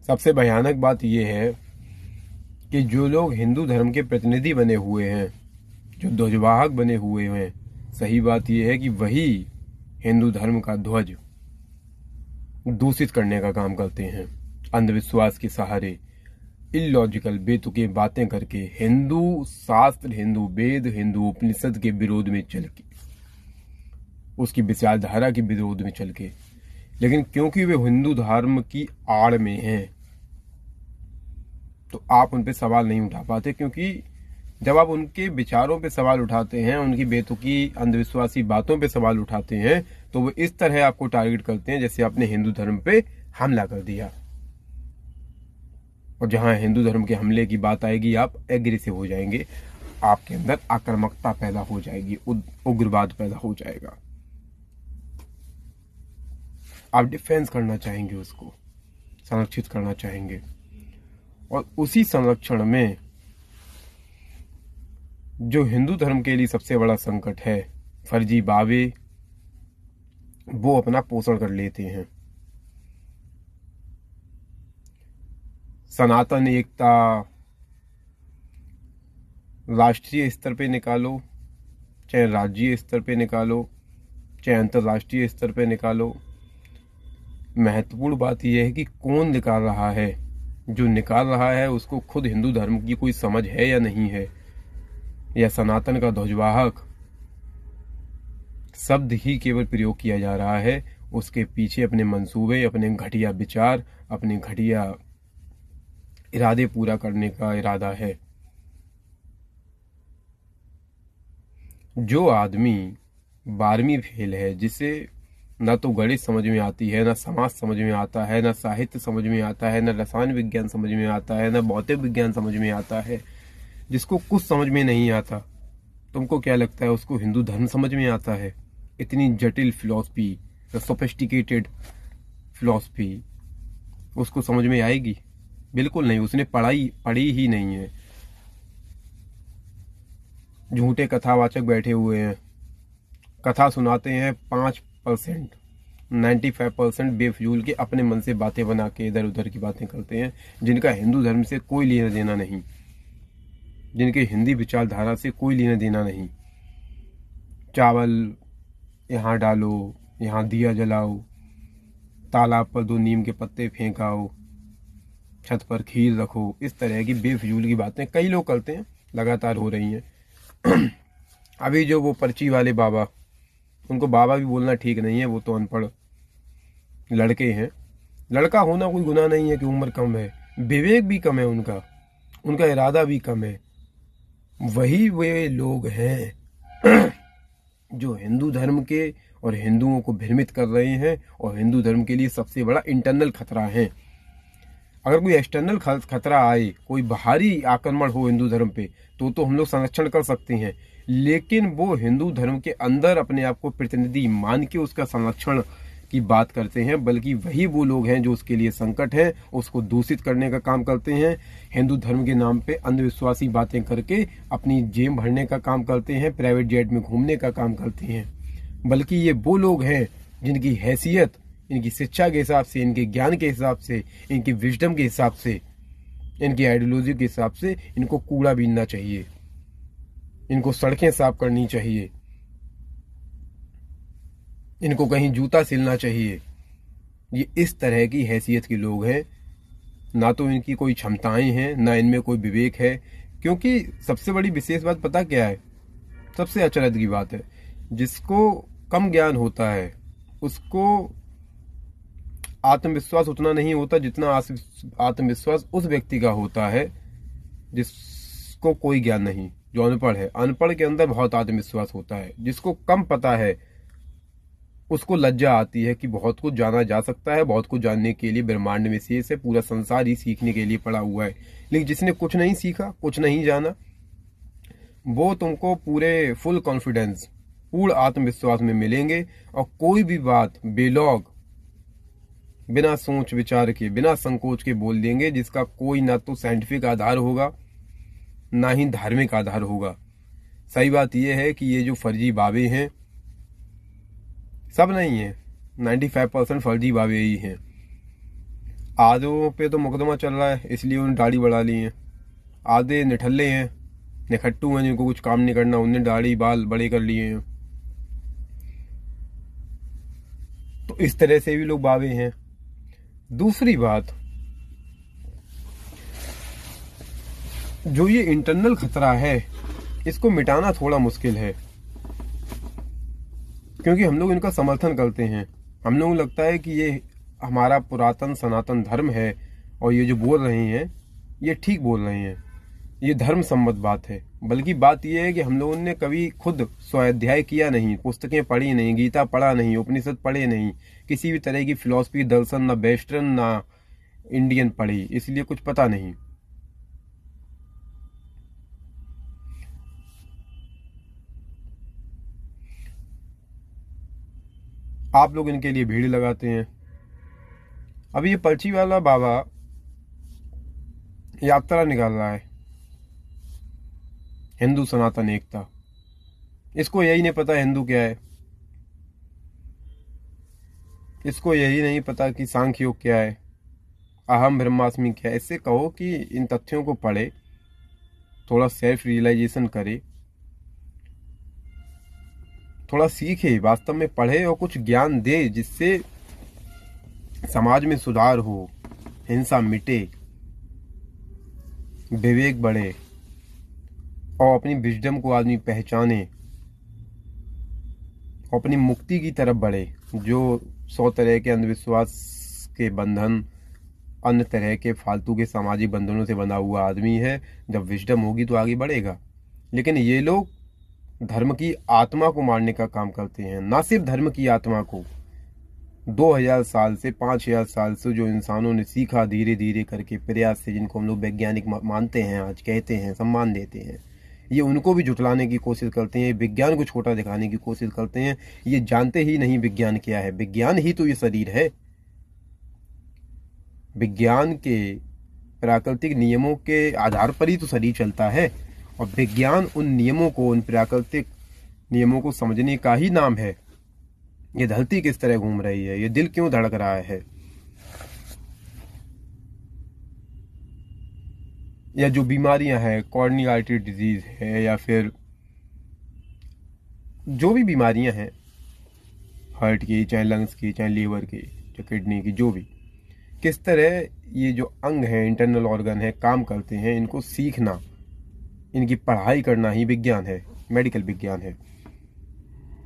सबसे भयानक बात यह है कि जो लोग हिंदू धर्म के प्रतिनिधि बने हुए हैं, जो ध्वजवाहक बने हुए हैं, सही बात यह है कि वही हिंदू धर्म का ध्वज दूषित करने का काम करते हैं। अंधविश्वास के सहारे इलॉजिकल बेतुके बातें करके, हिंदू शास्त्र, हिंदू वेद, हिंदू उपनिषद के विरोध में चल के, उसकी विचारधारा के विरोध में चल के, लेकिन क्योंकि वे हिंदू धर्म की आड़ में हैं तो आप उन पे सवाल नहीं उठा पाते। क्योंकि जब आप उनके विचारों पे सवाल उठाते हैं, उनकी बेतुकी अंधविश्वासी बातों पे सवाल उठाते हैं, तो वो इस तरह आपको टारगेट करते हैं जैसे आपने हिंदू धर्म पे हमला कर दिया। और जहां हिंदू धर्म के हमले की बात आएगी, आप एग्रेसिव हो जाएंगे, आपके अंदर आक्रामकता पैदा हो जाएगी, उग्रवाद पैदा हो जाएगा, आप डिफेंस करना चाहेंगे, उसको संरक्षित करना चाहेंगे। और उसी संरक्षण में जो हिंदू धर्म के लिए सबसे बड़ा संकट है, फर्जी बाबे, वो अपना पोषण कर लेते हैं। सनातन एकता राष्ट्रीय स्तर पे निकालो, चाहे राज्य स्तर पे निकालो, चाहे अंतर्राष्ट्रीय स्तर पे निकालो, महत्वपूर्ण बात यह है कि कौन निकाल रहा है। जो निकाल रहा है उसको खुद हिंदू धर्म की कोई समझ है या नहीं है, या सनातन का ध्वजवाहक शब्द ही केवल प्रयोग किया जा रहा है, उसके पीछे अपने मंसूबे, अपने घटिया विचार, अपने घटिया इरादे पूरा करने का इरादा है। जो आदमी 12वीं फेल है, जिसे ना तो गणित समझ में आती है, ना समाज समझ में आता है, ना साहित्य समझ में आता है, ना रसायन विज्ञान समझ में आता है, ना भौतिक विज्ञान समझ में आता है, जिसको कुछ समझ में नहीं आता, तुमको क्या लगता है उसको हिंदू धर्म समझ में आता है? इतनी जटिल फिलॉसफी, सोफिस्टिकेटेड फिलॉसफी उसको समझ में आएगी? बिल्कुल नहीं, उसने पढ़ी ही नहीं है। झूठे कथावाचक बैठे हुए हैं, कथा सुनाते हैं 5%, 95% बेफजूल के अपने मन से बातें बना के इधर उधर की बातें करते हैं, जिनका हिंदू धर्म से कोई लेना देना नहीं, जिनके हिंदी विचारधारा से कोई लेना देना नहीं। चावल यहाँ डालो, यहाँ दिया जलाओ, तालाब पर 2 नीम के पत्ते फेंकाओ, छत पर खीर रखो, इस तरह की बेफजूल की बातें कई लोग करते हैं, लगातार हो रही हैं। अभी जो वो पर्ची वाले बाबा, उनको बाबा भी बोलना ठीक नहीं है, वो तो अनपढ़ लड़के हैं। लड़का होना कोई गुनाह नहीं है कि उम्र कम है, विवेक भी कम है उनका इरादा भी कम है। वही वे लोग हैं जो हिंदू धर्म के और हिंदुओं को भ्रमित कर रहे हैं, और हिंदू धर्म के लिए सबसे बड़ा इंटरनल खतरा है। अगर कोई एक्सटर्नल खतरा आए, कोई बाहरी आक्रमण हो हिंदू धर्म पे, तो हम लोग संरक्षण कर सकते हैं, लेकिन वो हिंदू धर्म के अंदर अपने आप को प्रतिनिधि मान के उसका संरक्षण की बात करते हैं, बल्कि वही वो लोग हैं जो उसके लिए संकट है, उसको दूषित करने का काम करते हैं, हिंदू धर्म के नाम पे अंधविश्वासी बातें करके अपनी जेब भरने का काम करते हैं, प्राइवेट जेट में घूमने का काम करते हैं। बल्कि ये वो लोग हैं जिनकी हैसियत, इनकी शिक्षा के हिसाब से, इनके ज्ञान के हिसाब से, इनकी विजडम के हिसाब से, इनकी आइडियोलॉजी के हिसाब से इनको कूड़ा बीनना चाहिए, इनको सड़कें साफ करनी चाहिए, इनको कहीं जूता सिलना चाहिए। ये इस तरह की हैसियत के लोग हैं, ना तो इनकी कोई क्षमताएं हैं, ना इनमें कोई विवेक है। क्योंकि सबसे बड़ी विशेष बात पता क्या है, सबसे अचरज की बात है, जिसको कम ज्ञान होता है उसको आत्मविश्वास उतना नहीं होता जितना आत्मविश्वास उस व्यक्ति का होता है जिसको कोई ज्ञान नहीं, जो अनपढ़ है। अनपढ़ के अंदर बहुत आत्मविश्वास होता है। जिसको कम पता है उसको लज्जा आती है कि बहुत कुछ जाना जा सकता है, बहुत कुछ जानने के लिए ब्रह्मांड में शेष है, पूरा संसार ही सीखने के लिए पड़ा हुआ है। लेकिन जिसने कुछ नहीं सीखा, कुछ नहीं जाना, वो तुमको पूरे फुल कॉन्फिडेंस, पूर्ण आत्मविश्वास में मिलेंगे, और कोई भी बात बेलौग, बिना सोच विचार के, बिना संकोच के बोल देंगे, जिसका कोई ना तो साइंटिफिक आधार होगा, ना ही धार्मिक आधार होगा। सही बात यह है कि ये जो फर्जी बाबे हैं, सब नहीं है, 95% फर्जी बाबे ही हैं। आधों पे तो मुकदमा चल रहा है, इसलिए उन्हें दाढ़ी बढ़ा ली है। आधे निठल्ले हैं, निखट्टू हैं, जिनको कुछ काम नहीं करना, उन्हें दाढ़ी बाल बड़े कर लिए हैं। तो इस तरह से भी लोग बावे हैं। दूसरी बात, जो ये इंटरनल खतरा है, इसको मिटाना थोड़ा मुश्किल है, क्योंकि हम लोग इनका समर्थन करते हैं। हम लोगों को लगता है कि ये हमारा पुरातन सनातन धर्म है, और ये जो बोल रहे हैं ये ठीक बोल रहे हैं, ये धर्म सम्मत बात है। बल्कि बात ये है कि हम लोगों ने कभी खुद स्वाध्याय किया नहीं, पुस्तकें पढ़ी नहीं, गीता पढ़ा नहीं, उपनिषद पढ़े नहीं, किसी भी तरह की फिलॉसफी दर्शन ना वेस्टर्न ना इंडियन पढ़ी, इसलिए कुछ पता नहीं। आप लोग इनके लिए भीड़ लगाते हैं। अब ये पर्ची वाला बाबा यात्रा निकाल रहा है, हिंदू सनातन एकता। इसको यही नहीं पता हिंदू क्या है, इसको यही नहीं पता कि सांख्य योग क्या है, अहम ब्रह्मास्मि क्या है। इससे कहो कि इन तथ्यों को पढ़े, थोड़ा सेल्फ रियलाइजेशन करे, थोड़ा सीखे, वास्तव में पढ़े और कुछ ज्ञान दे, जिससे समाज में सुधार हो, हिंसा मिटे, विवेक बढ़े, और अपनी विजडम को आदमी पहचाने, और अपनी मुक्ति की तरफ बढ़े। जो 100 तरह के अंधविश्वास के बंधन, अन्य तरह के फालतू के सामाजिक बंधनों से बंधा हुआ आदमी है, जब विजडम होगी तो आगे बढ़ेगा। लेकिन ये लोग धर्म की आत्मा को मारने का काम करते हैं, ना सिर्फ धर्म की आत्मा को। 2000 साल से 5000 साल से जो इंसानों ने सीखा धीरे धीरे करके प्रयास से, जिनको हम लोग वैज्ञानिक मानते हैं, आज कहते हैं, सम्मान देते हैं, ये उनको भी झुटलाने की कोशिश करते हैं, विज्ञान को छोटा दिखाने की कोशिश करते हैं। ये जानते ही नहीं विज्ञान क्या है। विज्ञान ही तो ये शरीर है। विज्ञान के प्राकृतिक नियमों के आधार पर ही तो शरीर चलता है, और विज्ञान उन नियमों को, उन प्राकृतिक नियमों को समझने का ही नाम है। ये धरती किस तरह घूम रही है, ये दिल क्यों धड़क रहा है, या जो बीमारियां हैं, कॉर्नियल आर्टरी डिजीज है, या फिर जो भी बीमारियां हैं, हार्ट की, चाहे लंग्स की, चाहे लीवर की, चाहे किडनी की, जो भी, किस तरह ये जो अंग है, इंटरनल ऑर्गन है, काम करते हैं, इनको सीखना, इनकी पढ़ाई करना ही विज्ञान है, मेडिकल विज्ञान है।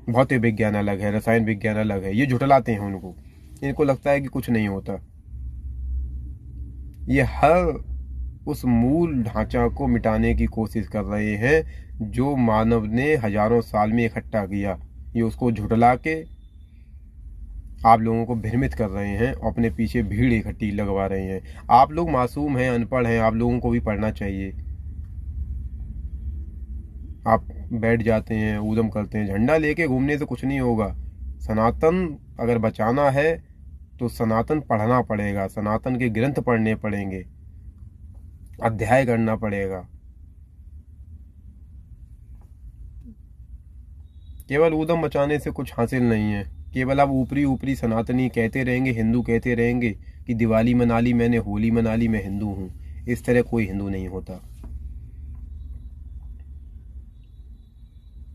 भौतिक विज्ञान अलग है, रसायन विज्ञान अलग है। ये झुटलाते हैं उनको, इनको लगता है कि कुछ नहीं होता। ये हर उस मूल ढांचा को मिटाने की कोशिश कर रहे हैं जो मानव ने हजारों साल में इकट्ठा किया। ये उसको झुटला के आप लोगों को भ्रमित कर रहे हैं, अपने पीछे भीड़ इकट्ठी लगवा रहे हैं। आप लोग मासूम हैं, अनपढ़ हैं, आप लोगों को भी पढ़ना चाहिए। आप बैठ जाते हैं, ऊधम करते हैं। झंडा लेके घूमने से कुछ नहीं होगा। सनातन अगर बचाना है तो सनातन पढ़ना पड़ेगा, सनातन के ग्रंथ पढ़ने पड़ेंगे, अध्याय करना पड़ेगा। केवल ऊधम मचाने से कुछ हासिल नहीं है। केवल आप ऊपरी ऊपरी सनातनी कहते रहेंगे, हिंदू कहते रहेंगे कि दिवाली मना ली मैंने, होली मना ली, मैं हिंदू हूं। इस तरह कोई हिंदू नहीं होता।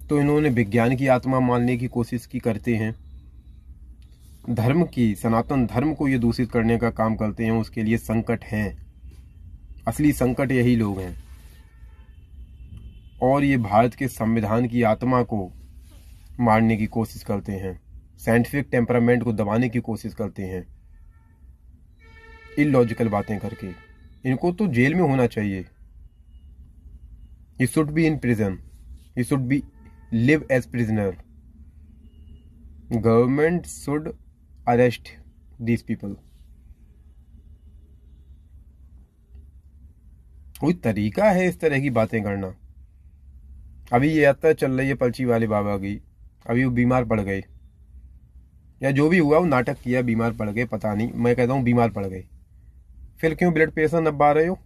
तो इन्होंने विज्ञान की आत्मा मानने की कोशिश की करते हैं, धर्म की, सनातन धर्म को ये दूषित करने का काम करते हैं। उसके लिए संकट हैं, असली संकट यही लोग हैं। और ये भारत के संविधान की आत्मा को मारने की कोशिश करते हैं, साइंटिफिक टेम्परामेंट को दबाने की कोशिश करते हैं, इलॉजिकल बातें करके। इनको तो जेल में होना चाहिए। ये शुड बी इन प्रिजन, ये should be live as prisoner. Government should arrest these people. कोई तरीका है इस तरह की बातें करना? अभी ये यात्रा चल रही है पर्ची वाले बाबा की, अभी वो बीमार पड़ गए, या जो भी हुआ वो नाटक किया, बीमार पड़ गए, पता नहीं, मैं कहता हूँ बीमार पड़ गए। फिर क्यों ब्लड प्रेशर नपा रहे हो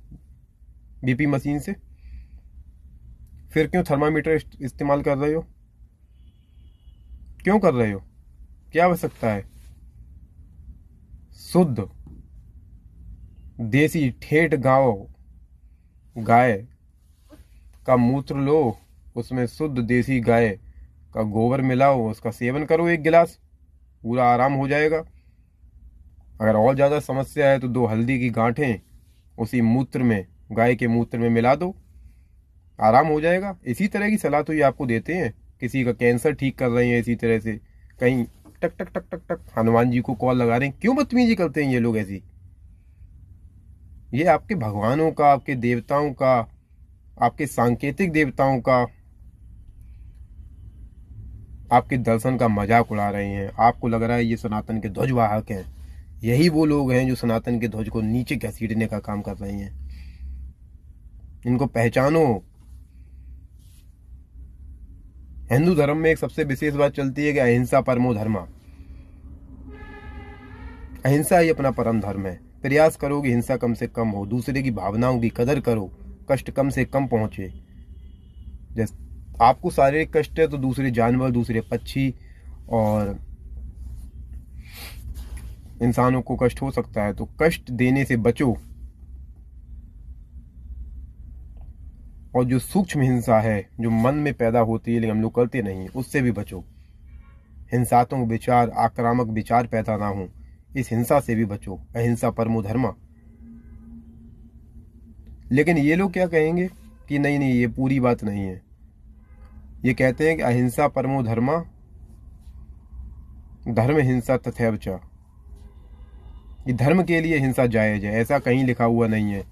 बीपी मशीन से? फिर क्यों थर्मामीटर इस्तेमाल कर रहे हो? क्यों कर रहे हो? क्या आवश्यकता है? शुद्ध देसी ठेठ गाय का मूत्र लो, उसमें शुद्ध देसी गाय का गोबर मिलाओ, उसका सेवन करो 1 गिलास, पूरा आराम हो जाएगा। अगर और ज़्यादा समस्या है तो 2 हल्दी की गांठें उसी मूत्र में, गाय के मूत्र में मिला दो, आराम हो जाएगा। इसी तरह की सलाह तो ये आपको देते हैं। किसी का कैंसर ठीक कर रहे हैं इसी तरह से, कहीं टक टक टक टक टक हनुमान जी को कॉल लगा रहे हैं। क्यों बदतमीजी करते हैं ये लोग ऐसी? ये आपके भगवानों का, आपके देवताओं का, आपके सांकेतिक देवताओं का, आपके दर्शन का मजाक उड़ा रहे हैं। आपको लग रहा है ये सनातन के ध्वजवाहक हैं। यही वो लोग हैं जो सनातन के ध्वज को नीचे घसीटने का काम कर रहे हैं। इनको पहचानो। हिंदू धर्म में एक सबसे विशेष बात चलती है कि अहिंसा परमो धर्मा। अहिंसा ही अपना परम धर्म है। प्रयास करो कि हिंसा कम से कम हो, दूसरे की भावनाओं की कदर करो, कष्ट कम से कम पहुंचे। जैसे आपको शारीरिक कष्ट है तो दूसरे जानवर, दूसरे पक्षी और इंसानों को कष्ट हो सकता है, तो कष्ट देने से बचो। और जो सूक्ष्म हिंसा है, जो मन में पैदा होती है लेकिन हम लोग करते नहीं, उससे भी बचो। हिंसात्मक विचार, आक्रामक विचार पैदा ना हो, इस हिंसा से भी बचो। अहिंसा परमो धर्मा। लेकिन ये लोग क्या कहेंगे कि नहीं नहीं, ये पूरी बात नहीं है। ये कहते हैं कि अहिंसा परमो धर्मा, धर्म हिंसा तथैव च। ये धर्म के लिए हिंसा जायज है, ऐसा कहीं लिखा हुआ नहीं है।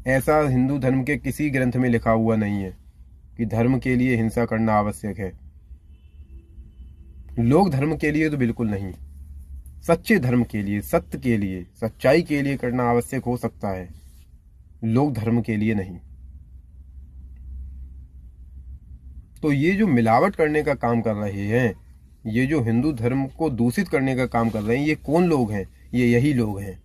ऐसा हिंदू धर्म के किसी ग्रंथ में लिखा हुआ नहीं है कि धर्म के लिए हिंसा करना आवश्यक है। लोक धर्म के लिए तो बिल्कुल नहीं। सच्चे धर्म के लिए, सत्य के लिए, सच्चाई के लिए करना आवश्यक हो सकता है, लोक धर्म के लिए नहीं। तो ये जो मिलावट करने का काम कर रहे हैं, ये जो हिंदू धर्म को दूषित करने का काम कर रहे हैं, ये कौन लोग हैं? ये यही लोग हैं।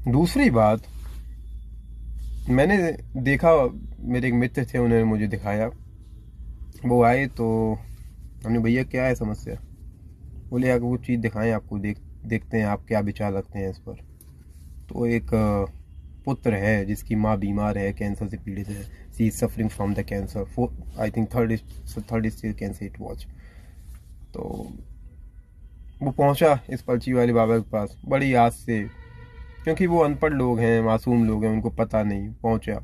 दूसरी बात, मैंने देखा, मेरे एक मित्र थे, उन्होंने मुझे दिखाया। वो आए तो हमने, भैया क्या है समस्या? बोले यार वो चीज़ दिखाएं आपको, देखते हैं आप क्या विचार रखते हैं इस पर। तो एक पुत्र है जिसकी माँ बीमार है, कैंसर से पीड़ित है। She is suffering from the cancer, I think third stage cancer it was. तो वो पहुंचा इस पर्ची वाले बाबा के पास बड़ी आस से, क्योंकि वो अनपढ़ लोग हैं, मासूम लोग हैं, उनको पता नहीं। पहुंचा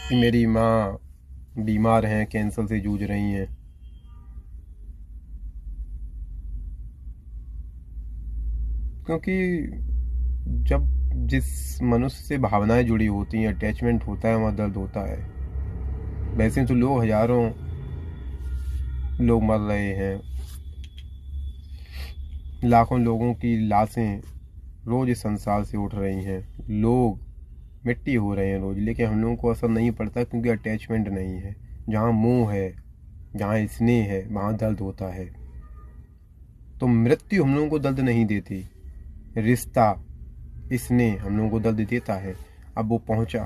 कि मेरी माँ बीमार हैं, कैंसर से जूझ रही हैं। क्योंकि जब जिस मनुष्य से भावनाएं जुड़ी होती हैं, अटैचमेंट होता है, वहाँ दर्द होता है। वैसे तो लोग, हजारों लोग मर रहे हैं, लाखों लोगों की लाशें रोज इस संसार से उठ रही हैं, लोग मिट्टी हो रहे हैं रोज, लेकिन हम लोगों को असर नहीं पड़ता क्योंकि अटैचमेंट नहीं है। जहाँ मोह है, जहाँ स्नेह है, वहाँ दर्द होता है। तो मृत्यु हम लोगों को दर्द नहीं देती, रिश्ता, स्नेह हम लोगों को दर्द देता है। अब वो पहुंचा,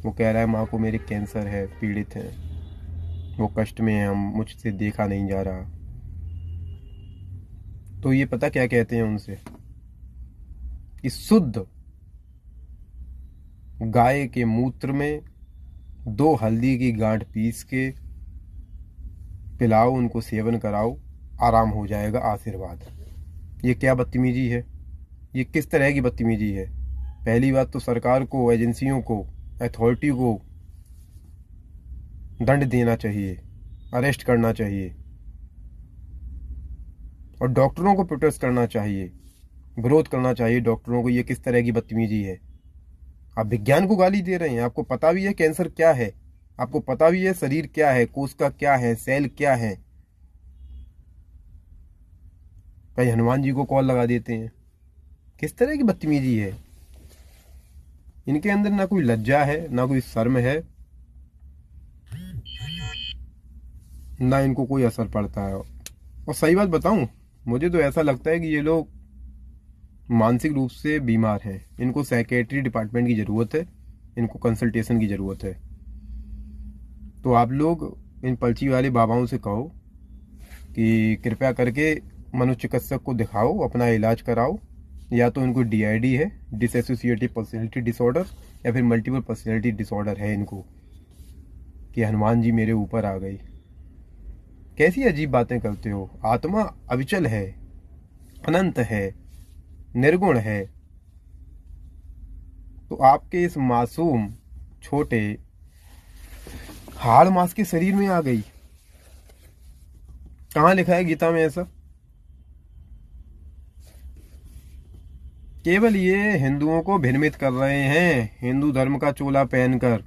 वो कह रहा है माँ को मेरे कैंसर है, पीड़ित है, वो कष्ट में है, हम मुझसे देखा नहीं जा रहा। तो ये पता क्या कहते हैं उनसे कि शुद्ध गाय के मूत्र में 2 हल्दी की गांठ पीस के पिलाओ, उनको सेवन कराओ, आराम हो जाएगा, आशीर्वाद। ये क्या बदतमीजी है? ये किस तरह की बदतमीजी है? पहली बात तो सरकार को, एजेंसियों को, अथॉरिटी को दंड देना चाहिए, अरेस्ट करना चाहिए, और डॉक्टरों को प्रोटेस्ट करना चाहिए, विरोध करना चाहिए डॉक्टरों को। ये किस तरह की बदतमीजी है? आप विज्ञान को गाली दे रहे हैं। आपको पता भी है कैंसर क्या है, आपको पता भी है शरीर क्या है, कोशिका क्या है, सेल क्या है, कहीं हनुमान जी को कॉल लगा देते हैं। किस तरह की बदतमीजी है? इनके अंदर ना कोई लज्जा है, ना कोई शर्म है, ना इनको कोई असर पड़ता है। और सही बात बताऊं, मुझे तो ऐसा लगता है कि ये लोग मानसिक रूप से बीमार हैं। इनको साइकेट्री डिपार्टमेंट की ज़रूरत है, इनको कंसल्टेशन की ज़रूरत है। तो आप लोग इन पर्ची वाले बाबाओं से कहो कि कृपया करके मनोचिकित्सक को दिखाओ, अपना इलाज कराओ। या तो इनको DID है, डिसएसोसिएटिव पर्सनैलिटी डिसऑर्डर, या फिर मल्टीपल पर्सनैलिटी डिसऑर्डर है इनको, कि हनुमान जी मेरे ऊपर आ गई। कैसी अजीब बातें करते हो। आत्मा अविचल है, अनंत है, निर्गुण है। तो आपके इस मासूम छोटे हाड़ मांस के शरीर में आ गई। कहाँ लिखा है गीता में ऐसा? केवल ये हिंदुओं को भ्रमित कर रहे हैं, हिंदू धर्म का चोला पहनकर।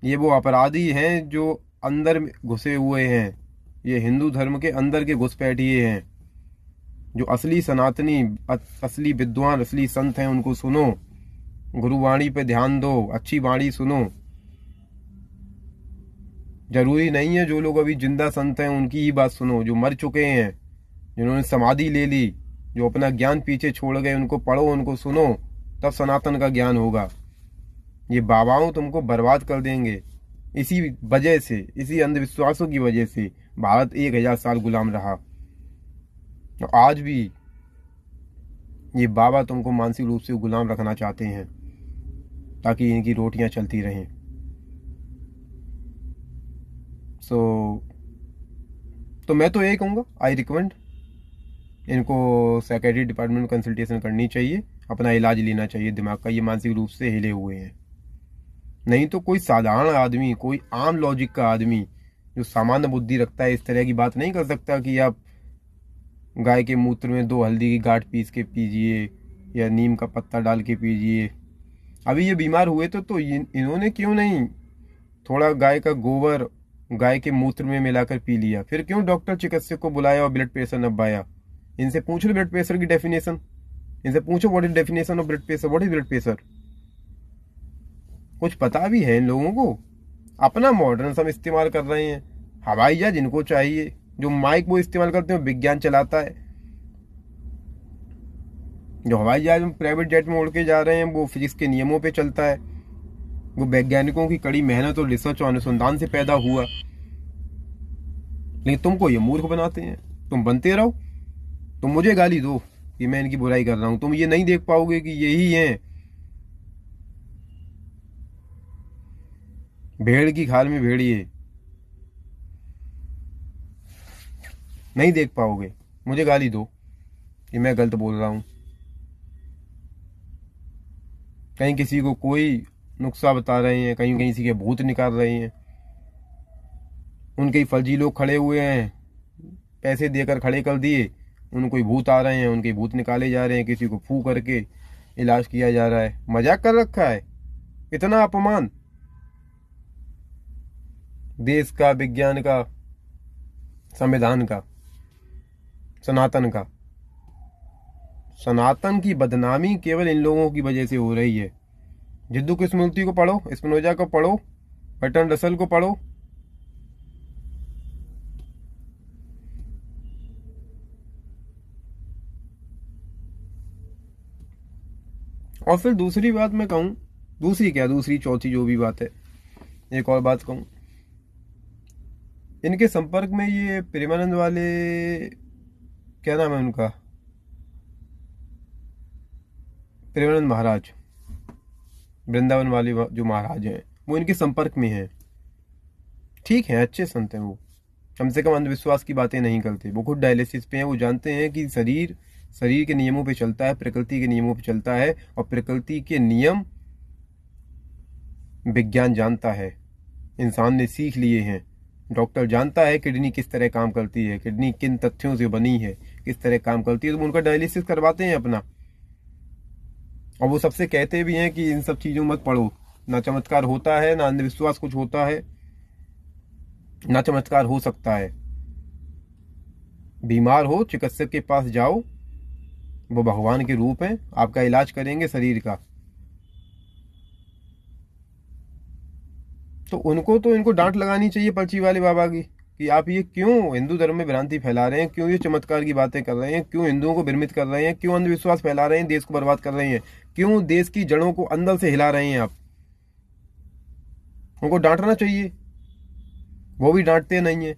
ये वो अपराधी हैं जो अंदर घुसे हुए हैं, ये हिंदू धर्म के अंदर के घुसपैठिए हैं। जो असली सनातनी, असली विद्वान, असली संत हैं उनको सुनो, गुरुवाणी पे ध्यान दो, अच्छी वाणी सुनो। जरूरी नहीं है जो लोग अभी जिंदा संत हैं उनकी ही बात सुनो। जो मर चुके हैं, जिन्होंने समाधि ले ली, जो अपना ज्ञान पीछे छोड़ गए, उनको पढ़ो, उनको सुनो, तब सनातन का ज्ञान होगा। ये बाबाओं तुमको बर्बाद कर देंगे। इसी वजह से, इसी अंधविश्वासों की वजह से भारत 1000 साल गुलाम रहा। और आज भी ये बाबा तुमको मानसिक रूप से गुलाम रखना चाहते हैं ताकि इनकी रोटियां चलती रहें। तो मैं तो यही कहूँगा, आई रिकमेंड इनको साइकेट्री डिपार्टमेंट में कंसल्टेशन करनी चाहिए, अपना इलाज लेना चाहिए दिमाग का। ये मानसिक रूप से हिले हुए हैं। नहीं तो कोई साधारण आदमी, कोई आम लॉजिक का आदमी जो सामान्य बुद्धि रखता है, इस तरह की बात नहीं कर सकता कि आप गाय के मूत्र में 2 हल्दी की गांठ पीस के पीजिए या नीम का पत्ता डाल के पीजिए। अभी ये बीमार हुए तो इन्होंने क्यों नहीं थोड़ा गाय का गोबर गाय के मूत्र में मिलाकर पी लिया? फिर क्यों डॉक्टर चिकित्सक को बुलाया और ब्लड प्रेशर नपाया? इनसे पूछ लो ब्लड प्रेशर की डेफिनेशन। इनसे पूछो what is definition of blood pressure, what is blood pressure. कुछ पता भी है इन लोगों को? अपना मॉडर्न सब इस्तेमाल कर रहे हैं। हवाई जहाज इनको चाहिए, जो माइक वो इस्तेमाल करते हैं विज्ञान चलाता है। जो हवाई जहाज में प्राइवेट जेट में उड़ के जा रहे हैं वो फिजिक्स के नियमों पे चलता है, वो वैज्ञानिकों की कड़ी मेहनत और रिसर्च और अनुसंधान से पैदा हुआ। लेकिन तुमको ये मूर्ख बनाते हैं। तुम बनते रहो, तुम मुझे गाली दो कि मैं इनकी बुराई कर रहा हूं, तुम ये नहीं देख पाओगे कि यही हैं भेड़ की खाल में भेड़िए। नहीं देख पाओगे। मुझे गाली दो कि मैं गलत बोल रहा हूं, कहीं किसी को कोई नुक्सा बता रहे हैं, कहीं किसी के भूत निकाल रहे हैं। उनके ही फर्जी लोग खड़े हुए हैं, पैसे देकर खड़े कर दिए, उनको ही भूत आ रहे हैं, उनके भूत निकाले जा रहे हैं, किसी को फू करके इलाज किया जा रहा है। मजाक कर रखा है। इतना अपमान देश का, विज्ञान का, संविधान का, सनातन का। सनातन की बदनामी केवल इन लोगों की वजह से हो रही है। जिद्दू कृष्णमूर्ति को पढ़ो, स्पिनोजा को पढ़ो, बर्ट्रैंड रसल को पढ़ो। और फिर दूसरी बात मैं कहूं, दूसरी क्या, दूसरी चौथी जो भी बात है, एक और बात कहूं। इनके संपर्क में ये प्रेमानंद वाले, क्या नाम है उनका, प्रेमानंद महाराज, वृंदावन वाले जो महाराज हैं, वो इनके संपर्क में हैं। ठीक है, अच्छे संत हैं वो, कम से कम अंधविश्वास की बातें नहीं करते। वो खुद डायलिसिस पे हैं, वो जानते हैं कि शरीर के नियमों पे चलता है, प्रकृति के नियमों पे चलता है, और प्रकृति के नियम विज्ञान जानता है, इंसान ने सीख लिए हैं। डॉक्टर जानता है किडनी किस तरह काम करती है, किडनी किन तथ्यों से बनी है, किस तरह काम करती है, तो उनका डायलिसिस करवाते हैं अपना। और वो सबसे कहते भी हैं कि इन सब चीजों मत पढ़ो, ना चमत्कार होता है, ना अंधविश्वास कुछ होता है, ना चमत्कार हो सकता है। बीमार हो चिकित्सक के पास जाओ, वो भगवान के रूप हैं, आपका इलाज करेंगे शरीर का। तो इनको डांट लगानी चाहिए पर्ची वाले बाबा की, कि आप ये क्यों हिंदू धर्म में भ्रांति फैला रहे हैं, क्यों ये चमत्कार की बातें कर रहे हैं, क्यों हिंदुओं को भ्रमित कर रहे हैं, क्यों अंधविश्वास फैला रहे हैं, देश को बर्बाद कर रहे हैं, क्यों देश की जड़ों को अंदर से हिला रहे हैं आप। उनको डांटना चाहिए वो भी डांटते नहीं है।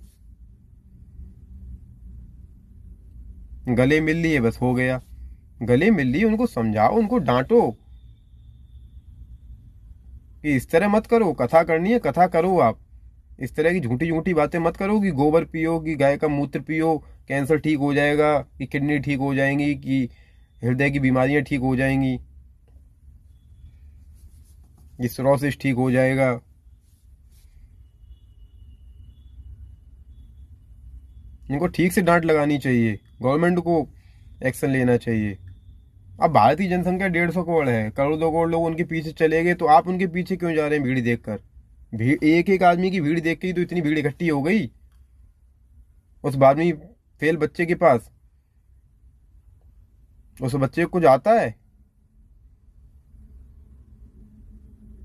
गले मिल लिए बस हो गया, गले मिल लिए, उनको समझाओ, उनको डांटो कि इस तरह मत करो, कथा करनी है कथा करो। आप इस तरह की झूठी झूठी बातें मत करो कि गोबर पियो, कि गाय का मूत्र पियो, कैंसर ठीक हो जाएगा, कि किडनी ठीक हो जाएंगी, कि हृदय की बीमारियां ठीक हो जाएंगी, कि सिरोसिस ठीक हो जाएगा। इनको ठीक से डांट लगानी चाहिए, गवर्नमेंट को एक्शन लेना चाहिए। अब भारत की जनसंख्या 150 करोड़ है, करोड़ 2 करोड़ लोग उनके पीछे चले गए, तो आप उनके पीछे क्यों जा रहे हैं भीड़ देखकर? भीड़, एक एक आदमी की भीड़ देख के ही तो इतनी भीड़ इकट्ठी हो गई उस 12वीं फेल बच्चे के पास। उस बच्चे को कुछ आता है?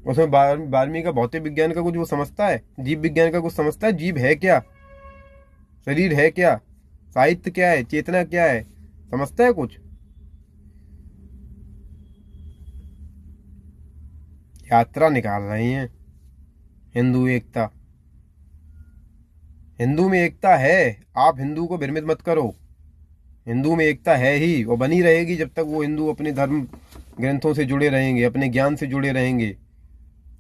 उसमें 12वीं का भौतिक विज्ञान का कुछ वो समझता है? जीव विज्ञान का कुछ समझता है? जीव है क्या, शरीर है क्या, साहित्य क्या है, चेतना क्या है, समझता है कुछ? यात्रा निकाल रहे हैं हिंदू एकता। हिंदू में एकता है, आप हिंदू को भ्रमित मत करो। हिंदू में एकता है ही और बनी रहेगी जब तक वो हिंदू अपने धर्म ग्रंथों से जुड़े रहेंगे, अपने ज्ञान से जुड़े रहेंगे,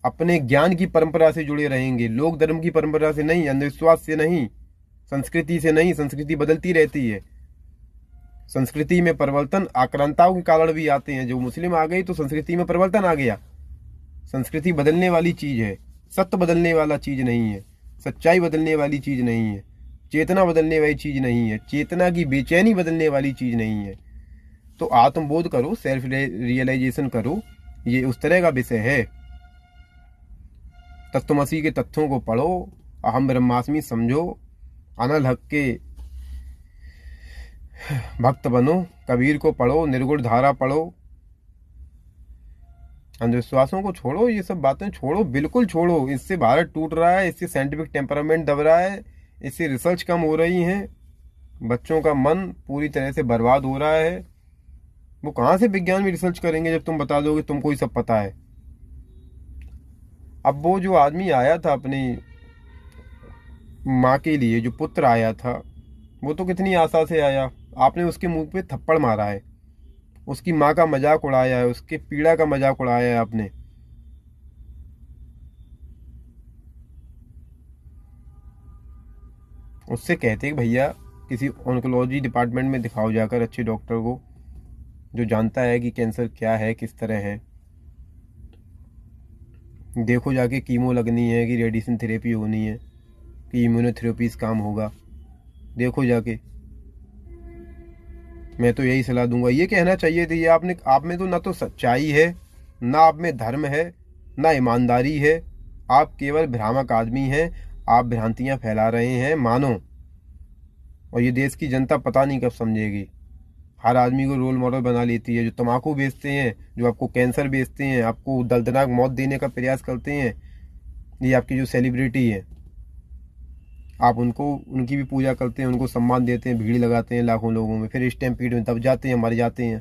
अपने ज्ञान की परंपरा से जुड़े रहेंगे, लोक धर्म की परंपरा से नहीं, अंधविश्वास से नहीं, संस्कृति से नहीं। संस्कृति बदलती रहती है, संस्कृति में परिवर्तन आक्रांताओं के कारण भी आते हैं। जो मुस्लिम आ गई तो संस्कृति में परिवर्तन आ गया। संस्कृति बदलने वाली चीज है, सत्य बदलने वाला चीज नहीं है, सच्चाई बदलने वाली चीज नहीं है, चेतना बदलने वाली चीज नहीं है, चेतना की बेचैनी बदलने वाली चीज नहीं है। तो आत्मबोध करो, सेल्फ रियलाइजेशन करो, ये उस तरह का विषय है। तत्वमसी के तथ्यों को पढ़ो, अहम ब्रह्मास्मि समझो, अनल हक के भक्त बनो, कबीर को पढ़ो, निर्गुण धारा पढ़ो, अंधविश्वासों को छोड़ो, ये सब बातें छोड़ो, बिल्कुल छोड़ो। इससे भारत टूट रहा है, इससे साइंटिफिक टेम्परामेंट दब रहा है, इससे रिसर्च कम हो रही है, बच्चों का मन पूरी तरह से बर्बाद हो रहा है। वो कहाँ से विज्ञान में रिसर्च करेंगे जब तुम बता दोगे तुमको ही सब पता है। अब वो जो आदमी आया था अपनी माँ के लिए, जो पुत्र आया था, वो तो कितनी आशा से आया, आपने उसके मुंह पे थप्पड़ मारा है, उसकी माँ का मजाक उड़ाया है, उसके पीड़ा का मजाक उड़ाया है आपने। उससे कहते कि भैया किसी ऑन्कोलॉजी डिपार्टमेंट में दिखाओ जाकर, अच्छे डॉक्टर को जो जानता है कि कैंसर क्या है, किस तरह है। देखो जाके कीमो लगनी है कि रेडिएशन थेरेपी होनी है कि इम्यूनोथेरेपी से काम होगा, देखो जाके। मैं तो यही सलाह दूंगा। ये कहना चाहिए थी, ये आपने, आप में तो ना तो सच्चाई है, ना आप में धर्म है, ना ईमानदारी है, आप केवल भ्रामक आदमी हैं, आप भ्रांतियां फैला रहे हैं मानो। और ये देश की जनता पता नहीं कब समझेगी। हर आदमी को रोल मॉडल बना लेती है। जो तम्बाकू बेचते हैं, जो आपको कैंसर बेचते हैं, आपको दर्दनाक मौत देने का प्रयास करते हैं, ये आपकी जो सेलिब्रिटी है, आप उनको, उनकी भी पूजा करते हैं, उनको सम्मान देते हैं, भीड़ लगाते हैं लाखों लोगों में, फिर स्टैम्पीड में दब जाते हैं, मर जाते हैं।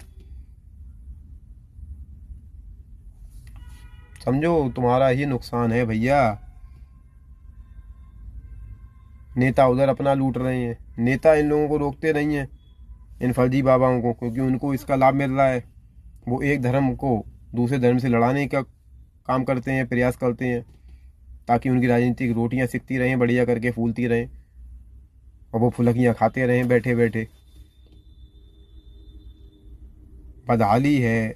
समझो तुम्हारा ही नुकसान है भैया। नेता उधर अपना लूट रहे हैं, नेता इन लोगों को रोकते नहीं हैं, इन फर्जी बाबाओं को, क्योंकि उनको इसका लाभ मिल रहा है। वो एक धर्म को दूसरे धर्म से लड़ाने का काम करते हैं, प्रयास करते हैं, ताकि उनकी राजनीतिक रोटियां सिकती रहें, बढ़िया करके फूलती रहें, और वो फुलकियां खाते रहें बैठे बैठे। बदहाली है,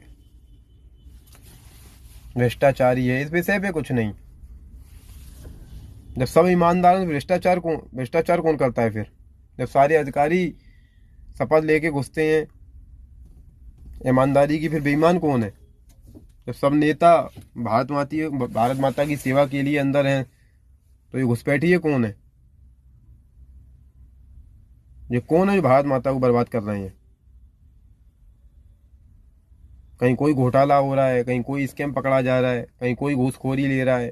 भ्रष्टाचारी है, इस विषय पे कुछ नहीं। जब सब ईमानदार हैं, भ्रष्टाचार कौन करता है फिर? जब सारे अधिकारी शपथ लेके घुसते हैं ईमानदारी की, फिर बेईमान कौन है? जब सब नेता भारत माता की सेवा के लिए अंदर हैं, तो ये घुसपैठिए कौन है? ये कौन है जो भारत माता को बर्बाद कर रहे हैं? कहीं कोई घोटाला हो रहा है, कहीं कोई स्कैम पकड़ा जा रहा है, कहीं कोई घूसखोरी ले रहा है,